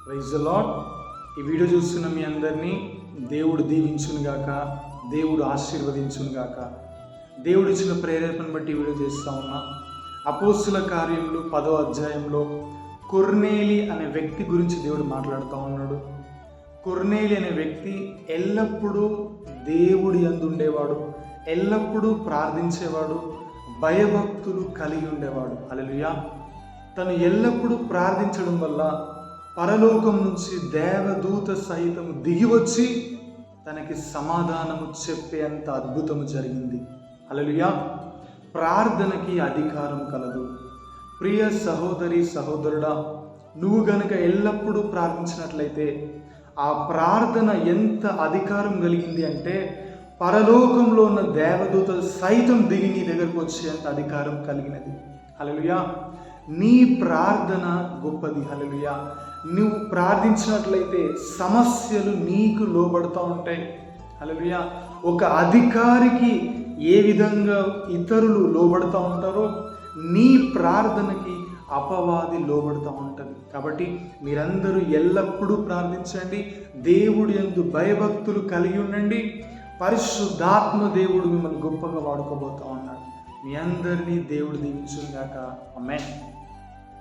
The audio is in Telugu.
Praise the Lord. ఈ వీడియో చూస్తున్న మీ అందరినీ దేవుడు దీవించునుగాక, దేవుడు ఆశీర్వదించునుగాక. దేవుడు ఇచ్చిన ప్రేరేపణను బట్టి వీడియో చేస్తూ ఉన్నా. అపోస్తుల కార్యములు 10వ అధ్యాయంలో కొర్నేలి అనే వ్యక్తి గురించి దేవుడు మాట్లాడుతూ ఉన్నాడు. కొర్నేలి అనే వ్యక్తి ఎల్లప్పుడూ దేవుడి యందు ఉండేవాడు, ఎల్లప్పుడూ ప్రార్థించేవాడు, భయభక్తులు కలిగి ఉండేవాడు. హల్లెలూయా. తను ఎల్లప్పుడూ ప్రార్థించడం వల్ల పరలోకం నుంచి దేవదూత సహితం దిగివచ్చి తనకి సమాధానము చెప్పేంత అద్భుతము జరిగింది. హల్లెలూయా. ప్రార్థనకి అధికారం కలదు. ప్రియ సహోదరి సహోదరుడా, నువ్వు గనుక ఎల్లప్పుడూ ప్రార్థించినట్లయితే ఆ ప్రార్థన ఎంత అధికారం కలిగింది అంటే పరలోకంలో ఉన్న దేవదూతలు సైతం దిగి నీ దగ్గరకు వచ్చేంత అధికారం కలిగినది. హల్లెలూయా. నీ ప్రార్థన గొప్పది. హల్లెలూయా. నువ్వు ప్రార్థించినట్లయితే సమస్యలు నీకు లోబడుతూ ఉంటాయి. హల్లెలూయా. ఒక అధికారికి ఏ విధంగా ఇతరులు లోబడుతూ ఉంటారో నీ ప్రార్థనకి అపవాది లోబడుతూ ఉంటుంది. కాబట్టి మీరందరూ ఎల్లప్పుడూ ప్రార్థించండి, దేవుడి యందు భయభక్తులు కలిగి ఉండండి. పరిశుద్ధాత్మ దేవుడు మిమ్మల్ని గొప్పగా వాడుకోబోతూ ఉన్నాడు. మీ అందరినీ దేవుడు దీవించుగాక. ఆమేన్.